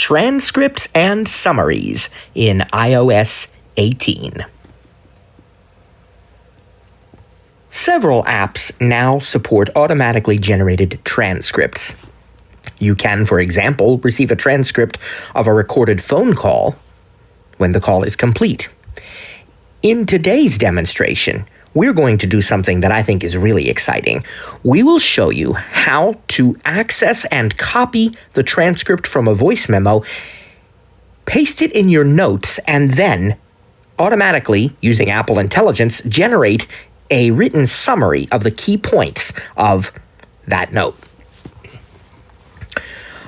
Transcripts and Summaries in iOS 18. Several apps now support automatically generated transcripts. You can, for example, receive a transcript of a recorded phone call when the call is complete. In today's demonstration, we're going to do something that I think is really exciting. We will show you how to access and copy the transcript from a voice memo, paste it in your notes, and then automatically, using Apple Intelligence, generate a written summary of the key points of that note.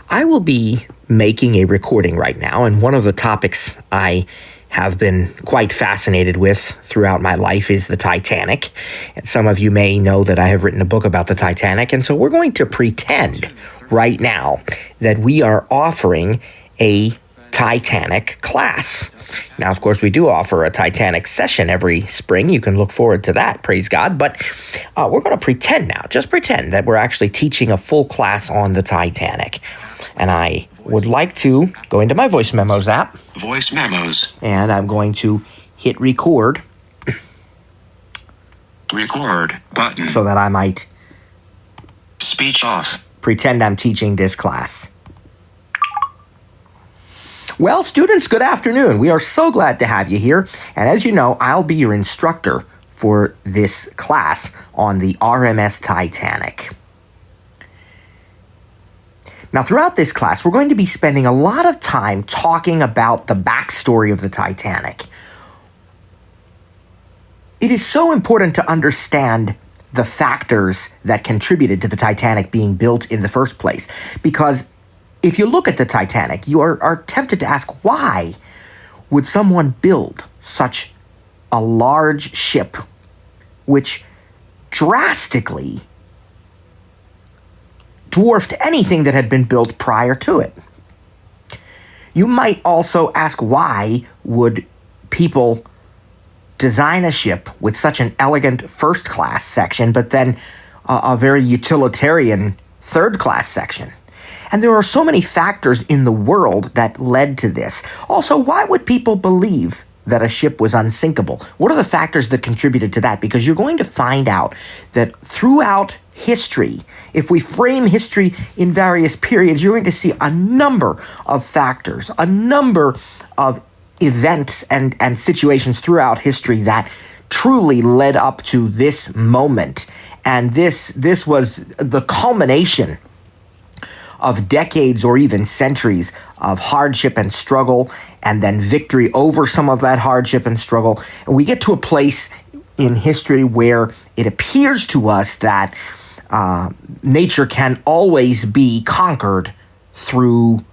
I will be making a recording right now, and one of the topics I have been quite fascinated with throughout my life is the Titanic. And some of you may know that I have written a book about the Titanic, and so we're going to pretend right now that we are offering a Titanic class. Now, of course, we do offer a Titanic session every spring. You can look forward to that, praise God. But we're going to pretend now, just pretend that we're actually teaching a full class on the Titanic. And I would like to go into my Voice Memos app. Voice Memos. And I'm going to hit record. Record button. So that I might Speech off. pretend I'm teaching this class. Well, students, good afternoon. We are so glad to have you here. And as you know, I'll be your instructor for this class on the RMS Titanic. Now, throughout this class, we're going to be spending a lot of time talking about the backstory of the Titanic. It is so important to understand the factors that contributed to the Titanic being built in the first place, because if you look at the Titanic, you are tempted to ask, why would someone build such a large ship which drastically dwarfed anything that had been built prior to it? You might also ask, why would people design a ship with such an elegant first-class section, but then a very utilitarian third-class section? And there are so many factors in the world that led to this. Also, why would people believe that a ship was unsinkable? What are the factors that contributed to that? Because you're going to find out that throughout history, if we frame history in various periods, you're going to see a number of factors, a number of events and situations throughout history that truly led up to this moment. And this was the culmination of decades or even centuries of hardship and struggle, and then victory over some of that hardship and struggle. And we get to a place in history where it appears to us that nature can always be conquered through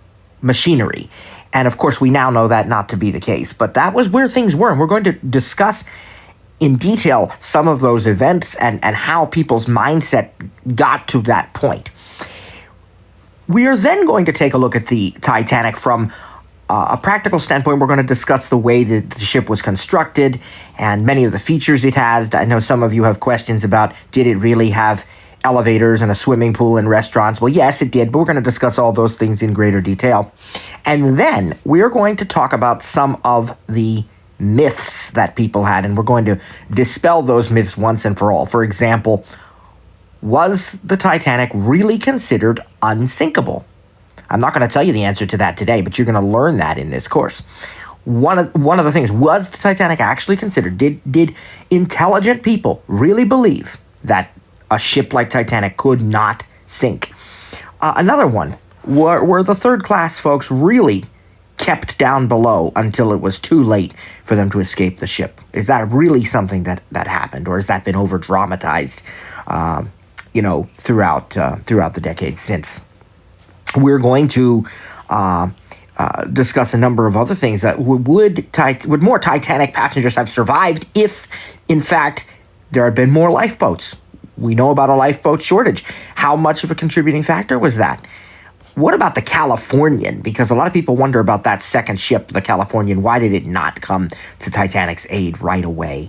machinery. And of course, we now know that not to be the case. But that was where things were. And we're going to discuss in detail some of those events and how people's mindset got to that point. We are then going to take a look at the Titanic from a practical standpoint. We're going to discuss the way that the ship was constructed and many of the features it has. I know some of you have questions about, did it really have elevators and a swimming pool and restaurants? Well, yes, it did, but we're going to discuss all those things in greater detail. And then we're going to talk about some of the myths that people had, and we're going to dispel those myths once and for all. For example, was the Titanic really considered unsinkable? I'm not going to tell you the answer to that today, but you're going to learn that in this course. One of the things, was the Titanic actually considered? Did intelligent people really believe that a ship like Titanic could not sink? Another one, were the third-class folks really kept down below until it was too late for them to escape the ship? Is that really something that happened, or has that been over-dramatized throughout the decades since? We're going to discuss a number of other things. That would more Titanic passengers have survived if, in fact, there had been more lifeboats? We know about a lifeboat shortage. How much of a contributing factor was that? What about the Californian? Because a lot of people wonder about that second ship, the Californian. Why did it not come to Titanic's aid right away?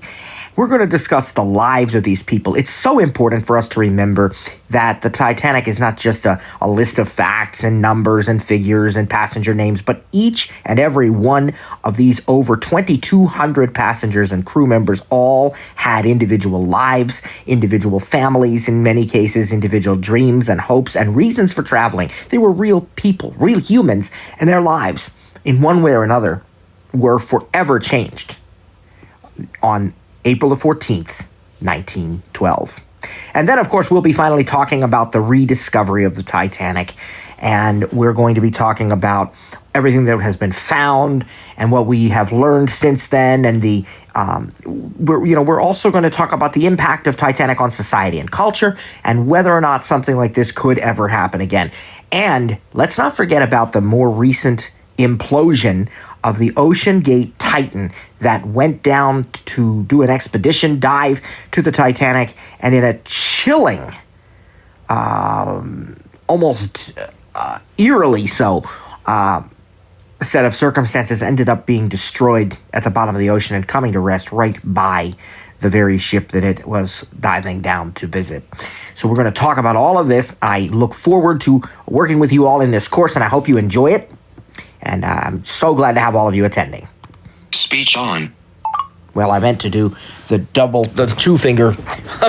we're going to discuss the lives of these people. It's so important for us to remember that the Titanic is not just a list of facts and numbers and figures and passenger names, but each and every one of these over 2,200 passengers and crew members all had individual lives, individual families, in many cases, individual dreams and hopes and reasons for traveling. They were real people, real humans, and their lives, in one way or another, were forever changed on April the 14th, 1912. And then, of course, we'll be finally talking about the rediscovery of the Titanic, and we're going to be talking about everything that has been found and what we have learned since then, and we're also going to talk about the impact of Titanic on society and culture, and whether or not something like this could ever happen again. And let's not forget about the more recent implosion of the Ocean Gate Titan that went down to do an expedition dive to the Titanic, and in a chilling, almost eerily so, set of circumstances, ended up being destroyed at the bottom of the ocean and coming to rest right by the very ship that it was diving down to visit. So we're going to talk about all of this. I look forward to working with you all in this course, and I hope you enjoy it. And I'm so glad to have all of you attending. Speech on. Well, I meant to do the two-finger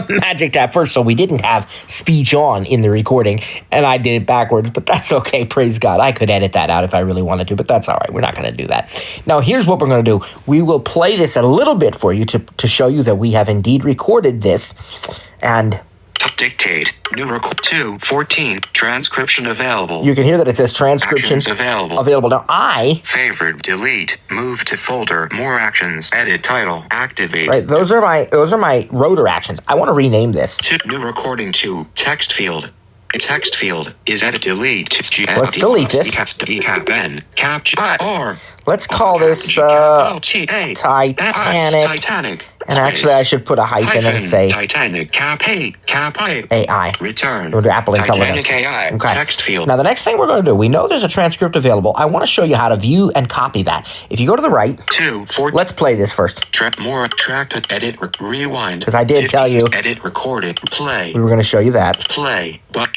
magic tap first, so we didn't have speech on in the recording, and I did it backwards, but that's okay, praise God. I could edit that out if I really wanted to, but that's all right. We're not going to do that. Now, here's what we're going to do. We will play this a little bit for you to show you that we have indeed recorded this, and Dictate. New record 2:14. Transcription available. you can hear that it says transcription Actions available. Now, I... Favored. Delete. Move to folder. More actions. Edit title. Activate. Right, those are my rotor actions. I want to rename this. New recording 2. Text field. A text field is edit delete. Let's delete this. Let's call this Titanic. And actually, I should put a hyphen and say Titanic AI. Return. We'll do Apple Intelligence. Titanic AI. Okay. Text field. Now, the next thing we're going to do, we know there's a transcript available. I want to show you how to view and copy that. If you go to the right, 2:14. let's play this first. More track edit rewind. Because I did tell you edit recorded play. we were going to show you that. Play. But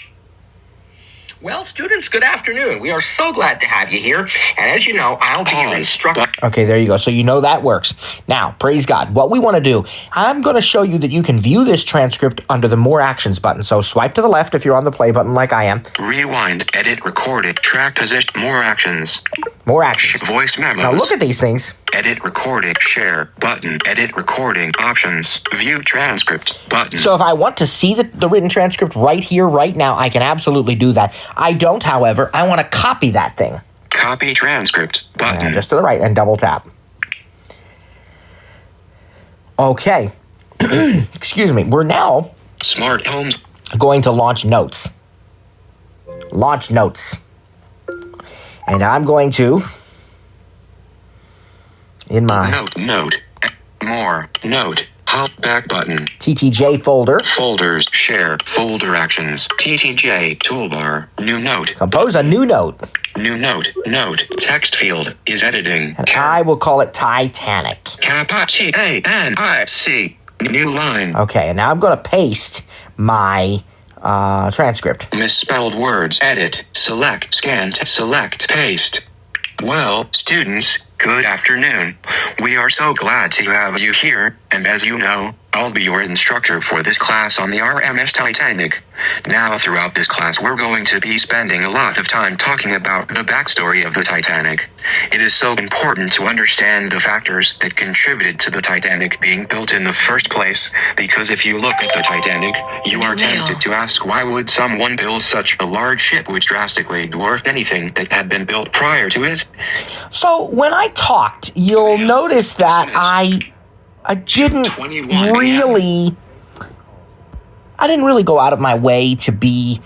Well, students, good afternoon. We are so glad to have you here. And as you know, I'll be your instructor. Okay, there you go. So you know that works. Now, praise God. What we want to do, I'm going to show you that you can view this transcript under the More Actions button. So swipe to the left if you're on the play button like I am. Rewind, edit, recorded, track position, more actions. More actions. Voice memos. Now look at these things. Edit recording, share, button, edit recording, options, view transcript, button. So if I want to see the written transcript right here, right now, I can absolutely do that. I don't, however, I want to copy that thing. Copy transcript, button. And just to the right and double tap. Okay. Excuse me. We're now Smart homes. going to launch notes. Launch notes. And I'm going to, in my Note, more, note, hop back button, TTJ folder, folders, share, folder actions, TTJ, toolbar, new note, compose a new note. new note, text field, is editing, And I will call it Titanic. T-A-N-I-C, new line, Okay, and now I'm going to paste my transcript. misspelled words, edit, select, scan, select, paste. Well, students, good afternoon. We are so glad to have you here, and as you know, I'll be your instructor for this class on the RMS Titanic. Now, throughout this class, we're going to be spending a lot of time talking about the backstory of the Titanic. It is so important to understand the factors that contributed to the Titanic being built in the first place, because if you look at the Titanic, you are tempted to ask why would someone build such a large ship which drastically dwarfed anything that had been built prior to it? So when I talked, you'll notice that I didn't really go out of my way to be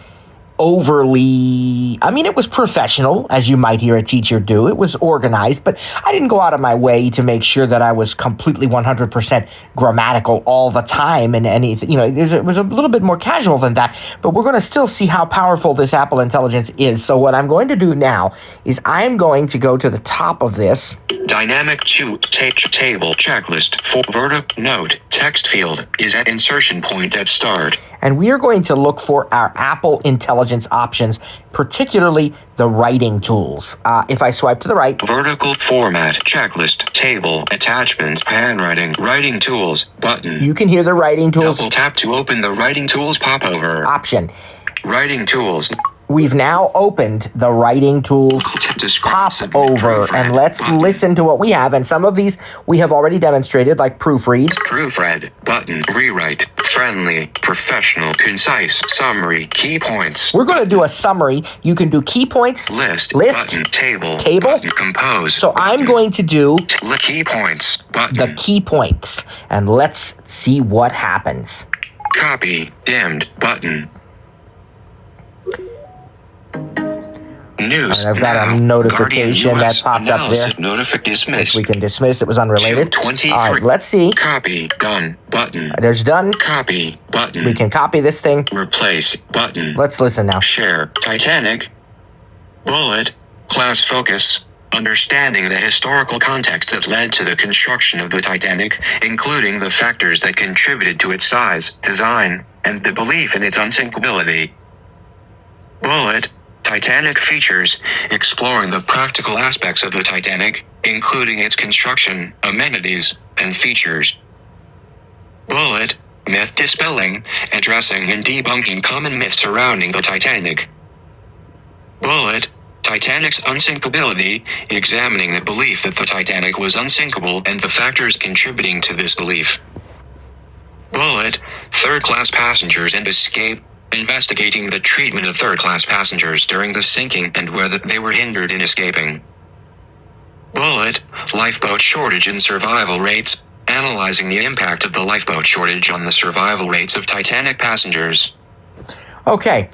overly, I mean, it was professional, as you might hear a teacher do. It was organized, but I didn't go out of my way to make sure that I was completely 100% grammatical all the time and anything. It was a little bit more casual than that, but we're going to still see how powerful this Apple Intelligence is. So what I'm going to do now is I'm going to go to the top of this. Dynamic table checklist for vertical note text field is at insertion point at start. And we are going to look for our Apple Intelligence options, particularly the writing tools. If I swipe to the right. Vertical format checklist table attachments handwriting writing tools button. You can hear the writing tools. Double tap to open the writing tools popover. Option. Writing tools. We've now opened the writing tools pop over, and let's listen to what we have. And some of these we have already demonstrated, like proofread. Proofread button, rewrite, friendly, professional, concise, summary, key points. We're going to do a summary. You can do key points, list, button, table, button, compose. So I'm going to do key points button. The key points, and let's see what happens. Copy dimmed button. News. And I've got a notification that popped up there. Dismiss. We can dismiss. It was unrelated. All right, let's see. Copy done button. There's done. Copy button. We can copy this thing. Replace button. Let's listen now. Share Titanic. Bullet. Class focus. Understanding the historical context that led to the construction of the Titanic, including the factors that contributed to its size, design, and the belief in its unsinkability. Bullet. Titanic features, exploring the practical aspects of the Titanic, including its construction, amenities, and features. Bullet, myth dispelling, addressing and debunking common myths surrounding the Titanic. Bullet, Titanic's unsinkability, examining the belief that the Titanic was unsinkable and the factors contributing to this belief. Bullet, third-class passengers and escape, investigating the treatment of third-class passengers during the sinking and whether they were hindered in escaping. Bullet, lifeboat shortage and survival rates, analyzing the impact of the lifeboat shortage on the survival rates of Titanic passengers. Okay.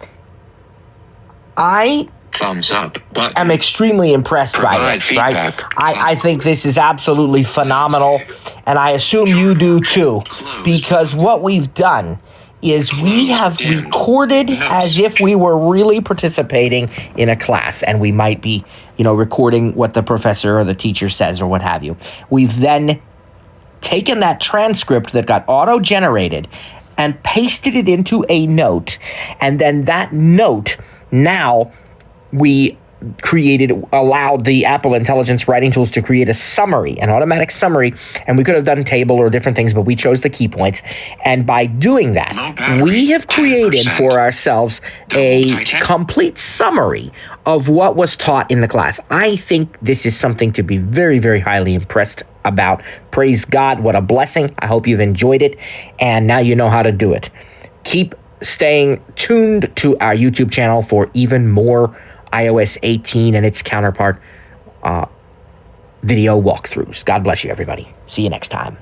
Thumbs up button. I'm extremely impressed by this, right? I think this is absolutely phenomenal, and I assume you do too, because what we've done is we have recorded as if we were really participating in a class, and we might be, recording what the professor or the teacher says or what have you. We've then taken that transcript that got auto-generated and pasted it into a note, and then that note, now we allowed the Apple Intelligence writing tools to create a summary, an automatic summary, and we could have done table or different things, but we chose the key points. And by doing that, we have created for ourselves a complete summary of what was taught in the class. I think this is something to be very, very highly impressed about. Praise God, what a blessing. I hope you've enjoyed it, and now you know how to do it. Keep staying tuned to our YouTube channel for even more iOS 18 and its counterpart video walkthroughs. God bless you, everybody. See you next time.